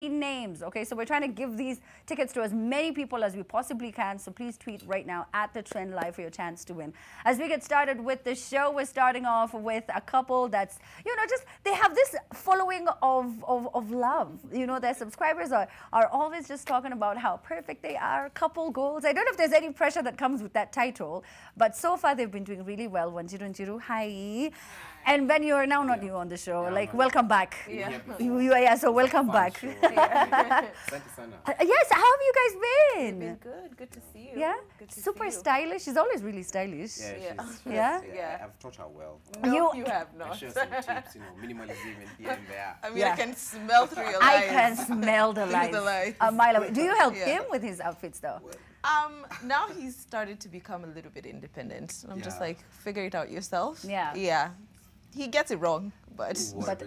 names. Okay, so we're trying to give these tickets to as many people as we possibly can. So please tweet right now at the Trend Live for your chance to win. As we get started with the show, we're starting off with a couple that's, you know, just they have this following of love. You know, their subscribers are always just talking about how perfect they are, couple goals. I don't know if there's any pressure that comes with that title, but so far they've been doing really well. Wanjiru and Njiru, hi. And Ben, you're now not new on the show. Like, welcome back. Yeah, so welcome back. Yes, how have you guys been? Been good. Good to see you. Yeah? Good to Super see you. stylish. She's always really stylish. Yeah. I've taught her well. No, you have I not. share some tips, you know, minimalism and here and there. I mean, I can smell through your I lies. can smell the lights a mile away. Do you help him with his outfits, though? Now he's started to become a little bit independent. I'm just like, figure it out yourself. Yeah. Yeah. He gets it wrong, but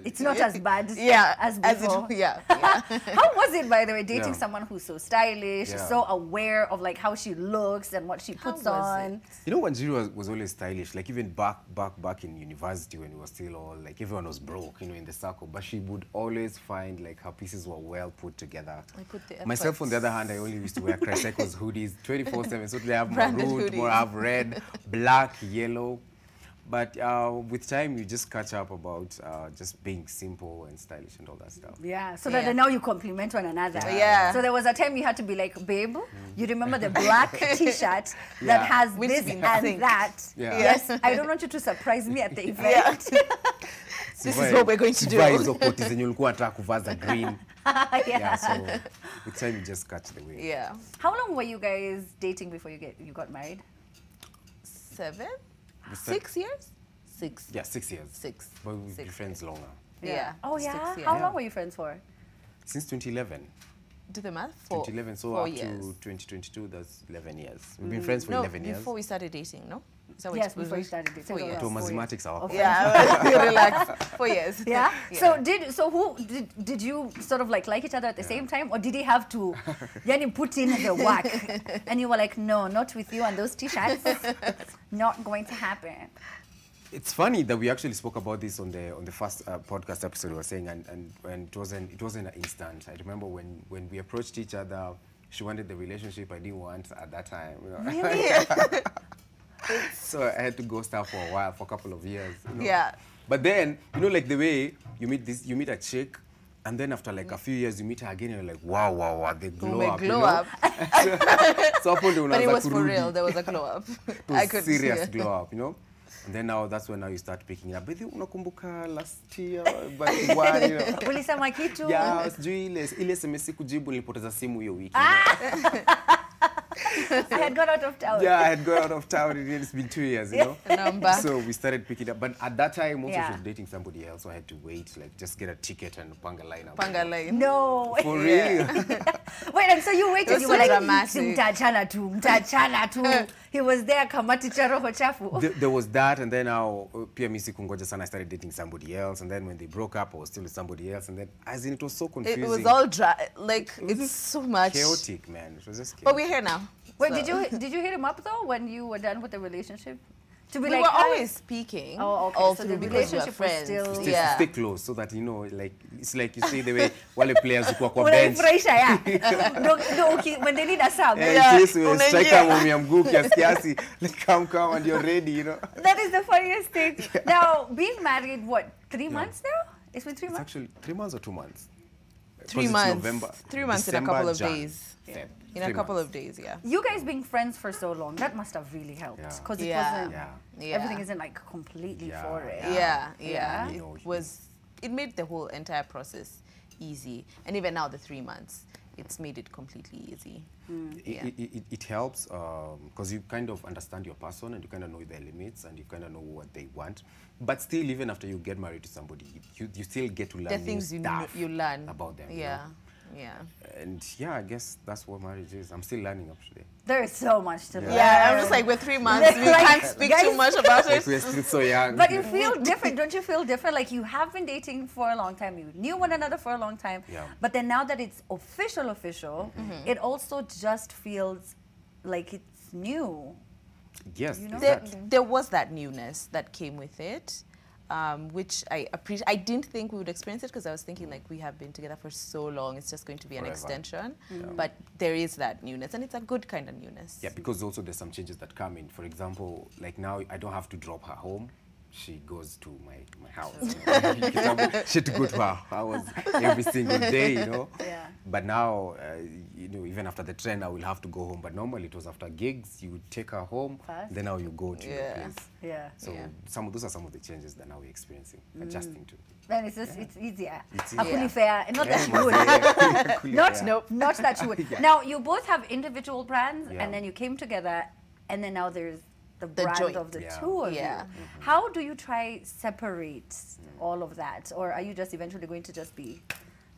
It's not as bad as before. Yeah. How was it, by the way, dating someone who's so stylish, so aware of like how she looks and what she puts on? You know, Wanjiru was always stylish. Like even back in university when we were still all like everyone was broke, you know, in the circle. But she would always find like her pieces were well put together. I put the Myself, on the other hand, I only used to wear Cyco's hoodies 24/7. So they have Branded maroon, hoodies. more have red, black, yellow. But with time, you just catch up about just being simple and stylish and all that stuff. Yeah, so that now you compliment one another. Yeah. So there was a time you had to be like, babe, you remember the black T-shirt that has this and that? Yes, I don't want you to surprise me at the event. This is what we're going to do. Green. So with time, you just catch the way. Yeah. How long were you guys dating before you got married? 7? 6 years? 6. Yeah, 6 years. 6. But we've been friends longer. Yeah. Oh, yeah? 6 years. How long were you friends for? Since 2011. Do the math? 2011, so 4 up years. to 2022, that's 11 years. We've been friends for 11 years. Before we started dating, no? Is that what Yes, it was? before you started dating. 4 years. So mathematics are up. Yeah, relax. 4 years. Yeah? So did you sort of like each other at the same time, or did he have to then put in the work and you were like, no, not with you and those T-shirts, not going to happen? It's funny that we actually spoke about this on the first podcast episode we were saying, and it wasn't an instant. I remember when we approached each other, she wanted the relationship I didn't want at that time. You know? Really? So I had to ghost her for a while, for a couple of years. You know? Yeah. But then, you know, like the way you meet a chick, and then after like a few years you meet her again, and you're like, wow, they glow up. Glow up. So but it was for real. There was a glow up. It was serious glow up, you know. And then that's when you start picking it up. But unakumbuka last year, but one, you know. Ulisema kitu? Yeah, sijui ile SMS kujibu nilipoteza simu hiyo wiki. I had got out of town. Yeah, I had got out of town. It's been 2 years, you know. So we started picking up. But at that time, also she was dating somebody else, so I had to wait, like just get a ticket and panga line up. Panga line. No. For real? Wait, and so you waited, you were like, dramatic. mtachana tu. He was there, kamati charoho chafu. There was that, and then pia misi kungoja sana, I started dating somebody else, and then when they broke up, I was still with somebody else, and then as in it was so confusing. It was all dry, like it's so much chaotic, man. It was just chaotic. But we're here now. Wait, so. did you hit him up though when you were done with the relationship? To be We like, were always speaking. Oh, okay. All So through the because we were relationship was friends. still- Stay close so that, you know, like it's like you see the way wale players who kwa bench. No, okay, when they need a sub. Yeah, in case we striker mumi ya mguu kiasi, like come and you're ready, you know. That is the funniest thing. Now, being married, what, 3 months now? It's been 3 It's months? actually 3 months or 2 months. 3 months. November, 3 months December, in a couple of Jan, days. Feb. In a 3 couple months. of days, yeah. You guys being friends for so long, that must have really helped. Because it wasn't, everything isn't like completely foreign. Yeah. You know, It made the whole entire process easy. And even now, the 3 months, it's made it completely easy. It helps because you kind of understand your person and you kind of know their limits and you kind of know what they want. But still, even after you get married to somebody, you still get to learn The things you learn about them. Yeah. And yeah, I guess that's what marriage is. I'm still learning up today. There is so much to learn. Yeah, I'm just like, we're 3 months, we can't speak too much about Like it. we're still so young. But you feel different, don't you feel different? Like you have been dating for a long time, you knew one another for a long time, but then now that it's official, it also just feels like it's new. Yes, You know? There was that newness that came with it. which I appreciate. I didn't think we would experience it because I was thinking like we have been together for so long, it's just going to be an Forever. extension. But there is that newness, and it's a good kind of newness. Yeah, because also there's some changes that come in. For example, like now I don't have to drop her home. She goes to my house. You know? She had to go to her house every single day, you know. Yeah. But now, you know, even after the trend, I will have to go home. But normally it was after gigs, you would take her home, Fast. then now you go to your place. Yeah. So those are some of the changes that now we're experiencing, adjusting to. Then it's just it's easier. It's Happily easier. fair. Not that you would. Not that you would. Now you both have individual brands, Yeah. and then you came together, and then now there's the brand joint. of the Yeah. two of Yeah. you. How do you try separate all of that, or are you just eventually going to just be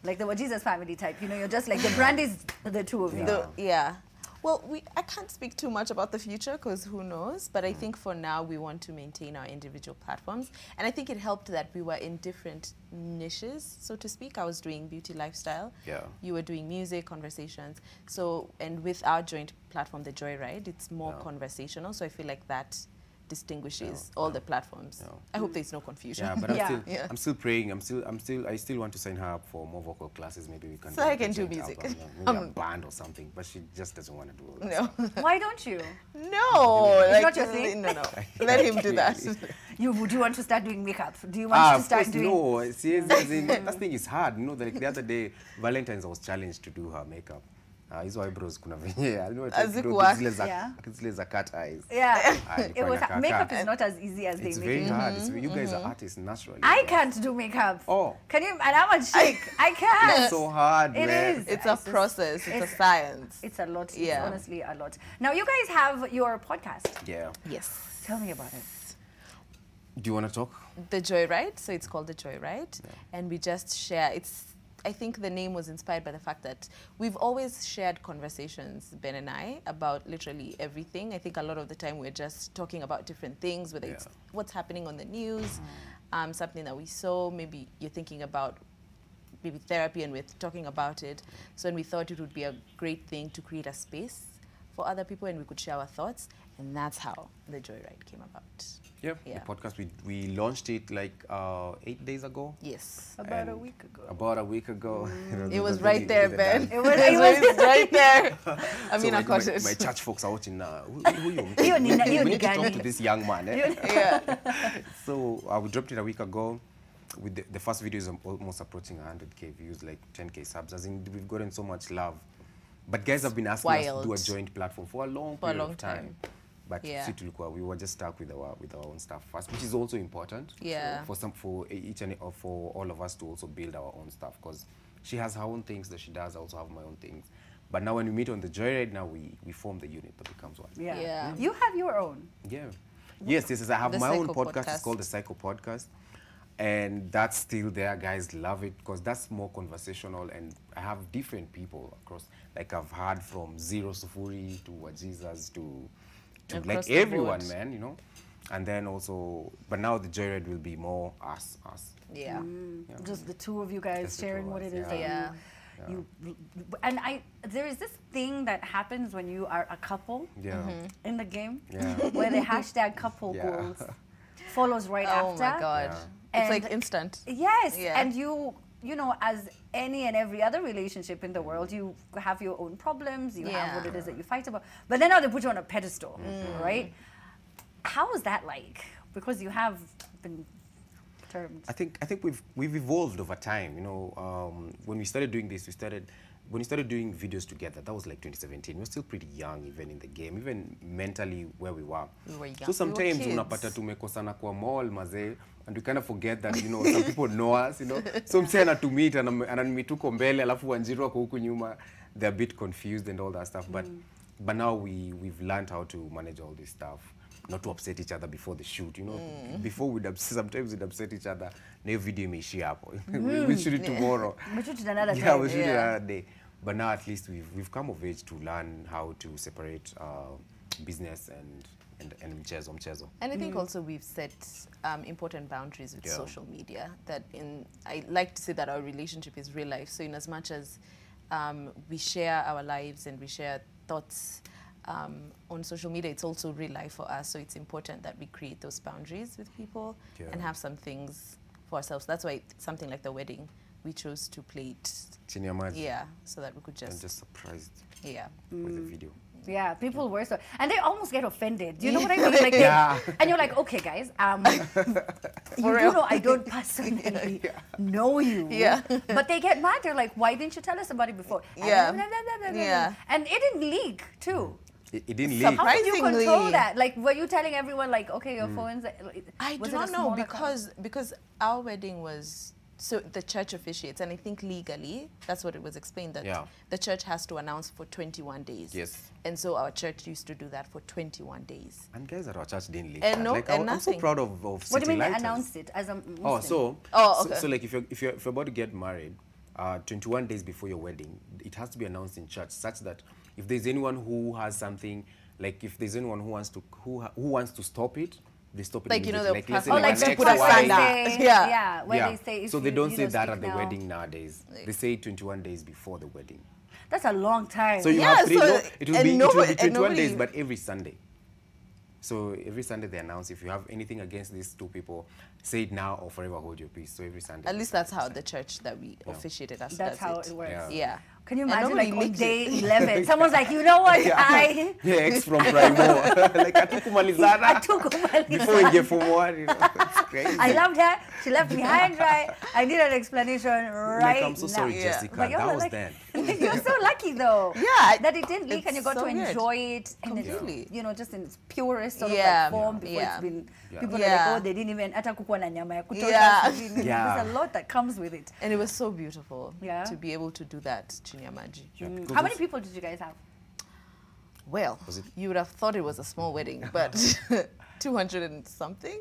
like the Jesus family type? You know, you're just like the brand is the two of you. Yeah. Well, I can't speak too much about the future because who knows, but I think for now we want to maintain our individual platforms. And I think it helped that we were in different niches, so to speak. I was doing beauty lifestyle. Yeah. You were doing music, conversations. So, and with our joint platform, The Joyride, it's more conversational. So I feel like that distinguishes all the platforms. Yeah. I hope there's no confusion. Yeah, but Yeah. I'm still praying. I still want to sign her up for more vocal classes. Maybe we can. So I can a do joint music. album, maybe a band or something. But she just doesn't want to do all that. No. Why don't you? No. It's like, not your thing? No. Let him do that. Do you want to start doing makeup? Do you want to Of start course, doing? no. See, as in, that thing is hard. You know, like the other day, Valentine's, I was challenged to do her makeup. Hizo eyebrows kuna venye. I know Hazikuwa. Yeah. Zile za cat eyes. Yeah. Ilikuwa It was inakaa makeup cat. is not as easy as they It's make very it. hard. You guys are artists naturally. I can't do makeup. Oh. Can you? And I'm a chick. I can't. It's so hard, It man. is. It's a just- process. It's a science. It's a lot. It's Yeah. honestly a lot. Now you guys have your podcast. Yeah. Yes. Tell me about it. Do you want to talk? The Joyride, so it's called The Joyride, and we just share. I think the name was inspired by the fact that we've always shared conversations, Ben and I, about literally everything. I think a lot of the time we're just talking about different things, whether it's what's happening on the news, something that we saw, maybe you're thinking about maybe therapy and we're talking about it. So and we thought it would be a great thing to create a space for other people and we could share our thoughts, and that's how The Joyride came about. Yeah. Yeah. The podcast, we launched it like 8 days ago. Yes. About a And week ago. About a week ago. It was right there, Ben. It was right there. I So mean, I my, caught my, it. my church folks are watching now. Who you? Hiyo ni- hiyo We ni need to talk gani? to this young man. Eh? Yeah. So we dropped it a week ago. With the first video is almost approaching 100K views, like 10K subs. As in, we've gotten so much love. But guys have been asking us to do a Wild. joint platform for a long For a period long of time. time. But Yeah. we were just stuck with our own stuff first, which is also important. Yeah. For each and for all of us to also build our own stuff, because she has her own things that she does. I also have my own things. But now when we meet on the Joyride, now we form the unit that becomes one. Yeah. Yeah. You have your own. Yeah. Yes. I have The my own Cyco podcast. It's podcast. called the Cyco Podcast. And that's still there. Guys love it because that's more conversational. And I have different people across. Like I've heard from Zero Sufuri to Wajizas to Across like the everyone, board. man, you know. And then also, but now the Joyride will be more us. Yeah. Just the two of you guys Just the sharing two of what us, it is that yeah. you and there is this thing that happens when you are a couple Yeah. in the game Yeah. where the hashtag couple Yeah. goals follows right Oh after. my God. Yeah. It's And- like instant. Yes, Yeah. and you know, as any and every other relationship in the world, you have your own problems, you have what it is that you fight about. But then now they put you on a pedestal, right? How is that like? Because you have been termed. I think we've evolved over time. You know, when we started doing this, when we started doing videos together, that was like 2017. We were still pretty young, even in the game, even mentally where we were. We were young. So sometimes We were unapata kids. tumekosana kwa mall mazee, and we kind of forget that, you know, some people know us, you know. So msee anatumit ananimit tuko mbele alafu Wanjiru ako huku nyuma. They're a bit confused and all that stuff. But now we've learned how to manage all this stuff. Not to upset each other before the shoot, you know. Before sometimes we'd upset each other. No video imeishia hapo. We'll shoot it tomorrow. But you did another Yeah, time. we'll shoot it Yeah. another day. But now at least we've come of age to learn how to separate business and mchezo. And I think also we've set important boundaries with Yeah. social media. I like to say that our relationship is real life. So in as much as we share our lives and we share thoughts, on social media, it's also real life for us. So it's important that we create those boundaries with people and have some things for ourselves. That's why something like the wedding, we chose to play it. Yeah, so that we could just... I'm just surprised with the video. Yeah, people were so, and they almost get offended. You know what I mean? Like, and you're like, okay, guys, you do know I don't personally know you. Yeah. But they get mad. They're like, why didn't you tell us about it before? Yeah. And it didn't leak too. It didn't leak. How did you control that? Like, were you telling everyone, like, okay, your phone's... I do not know, because our wedding was... So the church officiates, and I think legally, that's what it was explained, that the church has to announce for 21 days. Yes. And so our church used to do that for 21 days. And guys at our church didn't leak And that. Like, I'm so proud of City What do you mean they Lighters. announced it as a Muslim? Oh, okay. So like if you're about to get married, 21 days before your wedding, it has to be announced in church, such that if there's anyone who has something, like if there's anyone who wants to stop it, they stop it. Like, you know, like, let's say like an they XY. put a sign where they say if so they don't say that at the now. wedding nowadays. They say 21 days before the wedding. That's a long time. So you have three. So It will be 21 days, but every Sunday. So every Sunday they announce if you have anything against these two people, say it now or forever hold your peace. So every Sunday. At least that's how the church that we officiated us That's how does it works. Yeah. Can you imagine, like, on leaked day it. 11, someone's like, you know what, ex from Primo. Like, Atukumalizana. Before we get from one, you know, it's crazy. I loved her. She left me high and dry. I need an explanation right now. I'm so sorry, Jessica. But That was like, then. You're so lucky, though. Yeah. That it didn't leak and you got so to weird. enjoy it. And Completely. it's, you know, just in its purest sort of like form before it's been... People are like, oh, they didn't even... There's a lot that comes with it. And it was so beautiful to be able to do that, Chinyamaji. How many people did you guys have? Well, you would have thought it was a small wedding, but 200 and something.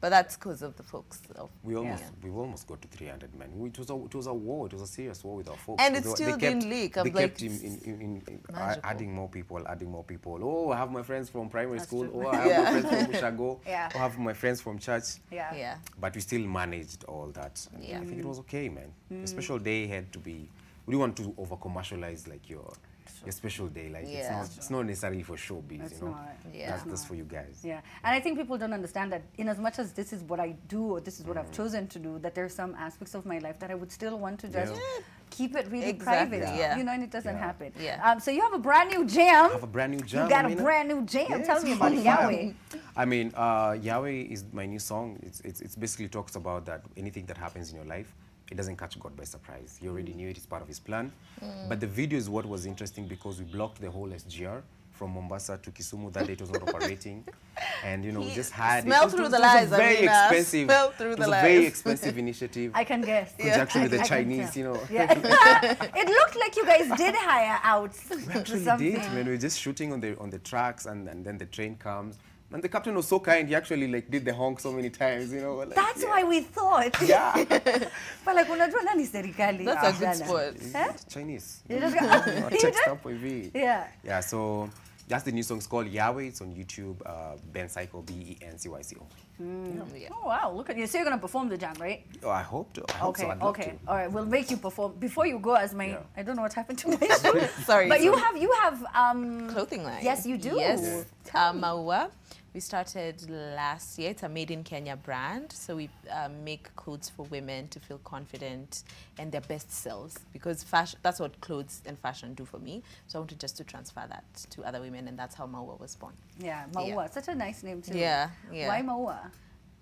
But that's because of the folks. We almost got to 300 men. It was a war. It was a serious war with our folks. And it still didn't leak. They kept adding more people. Oh, I have my friends from primary school. Oh, I have my friends from Ushago. Oh, I have my friends from church. Yeah. But we still managed all that. I think it was okay, man. A special day had to be... We don't want to over-commercialize like your special day. Like it's not necessarily for showbiz, you know. That's for you guys. Yeah, and I think people don't understand that in as much as this is what I do or this is what I've chosen to do, that there's some aspects of my life that I would still want to just keep it really private. You know, and it doesn't happen. So you have a brand new jam. I have a brand new jam. You got a brand new jam. Tell me about it, Yahweh. I mean, Yahweh is my new song. It's basically talks about that anything that happens in your life, it doesn't catch God by surprise. You already knew it is part of his plan. But the video is what was interesting because we blocked the whole SGR from Mombasa to Kisumu. That day it was not operating. And, you know, we just had it. It was very expensive. It was a very expensive initiative. I can guess. Conjunction with the Chinese, you know. It looked like you guys did hire out. We actually did. When we were just shooting on the tracks and then the train comes. And the captain was so kind, he actually like did the honk so many times, you know. Like, that's why we thought. But like, unajua nani serikali? That's a good sport. Chinese. You just got, yeah, so that's the new song. It's called Yahweh. It's on YouTube. Ben Cyco, BENCYCO. Oh, wow. Look at you. So you're going to perform the jam, right? Oh, I hope to. I hope so. I'd love to. All right. We'll make you perform. Before you go, as my... I don't know what happened to my shoe. Sorry. But you have... clothing line. Yes, you do. Yes. Maua. We started last year. It's a made in Kenya brand. So we make clothes for women to feel confident and their best selves, because fashion, that's what clothes and fashion do for me. So I wanted just to transfer that to other women, and that's how Maua was born. Yeah, Maua. Such a nice name too. Yeah. Why Maua?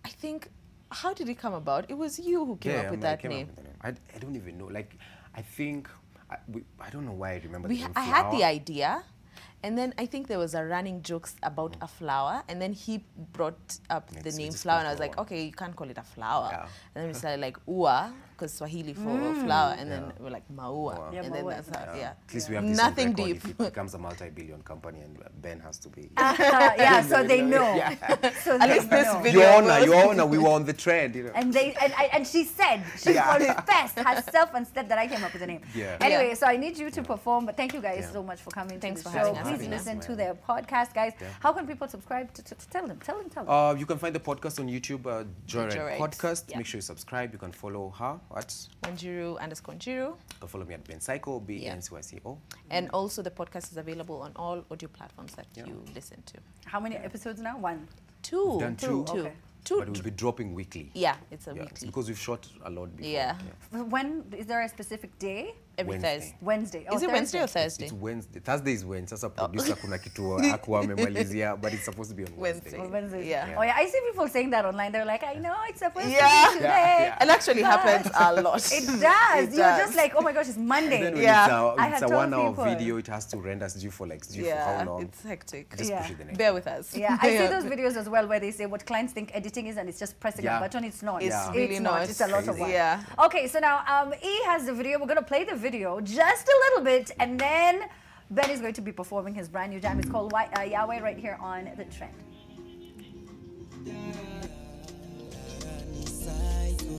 I think, how did it come about? It was you who came up with that name. I don't even know. Like, I think, I don't know why I remember the name I had the idea. And then I think there was a running jokes about a flower, and then he brought up the name flower, and I was like, okay, you can't call it a flower. And then we started like ua, because Swahili for flower, and then we're like maua, and then that's how, At least we have this nothing record. deep. If it becomes a multi-billion company, and Ben has to be. So they know. So at least this video. Your honor, we were on the trend, you know. And she said, she confessed herself and said that I came up with the name. Anyway, so I need you to perform, but thank you guys so much for coming. Thanks to the for show. having us. Please listen to their podcast, guys. How can people subscribe? Tell them. You can find the podcast on YouTube, Joyride Podcast. Make sure you subscribe. You can follow her What? Wanjiru_Njiru. You can follow me at Ben Cyco, BNCYCO. And also the podcast is available on all audio platforms that you listen to. How many episodes now? 1. 2. We've done 2. Okay. But we'll be dropping weekly. Yeah, it's a It's weekly. because we've shot a lot before. Yeah. When is there a specific day? Every Wednesday. Thursday. Wednesday. Is it Wednesday or Thursday? It's Wednesday. Thursday is when. Sasa producer kuna kitu akuwa amemalizia, but it's supposed to be on Wednesday. Wednesday. Wednesday. Yeah. Oh yeah, I see people saying that online. They're like, I know it's supposed Yeah. to be today. It actually happens a lot. It does. It You're does. just like, oh my gosh, it's Monday. And then when Yeah. I it's had a told 1 hour people. video, it has to render due for how long? It's hectic. Just Yeah. push it the next Bear day. with us. Yeah, I see those videos as well where they say what clients think editing is and it's just pressing a Yeah. button. It's not. It's Yeah. really not. It's a lot of Crazy. work. Yeah. Okay, so now E has the video. We're going to play the video just a little bit and then Ben is going to be performing his brand new jam. It's called Yahweh right here on The Trend.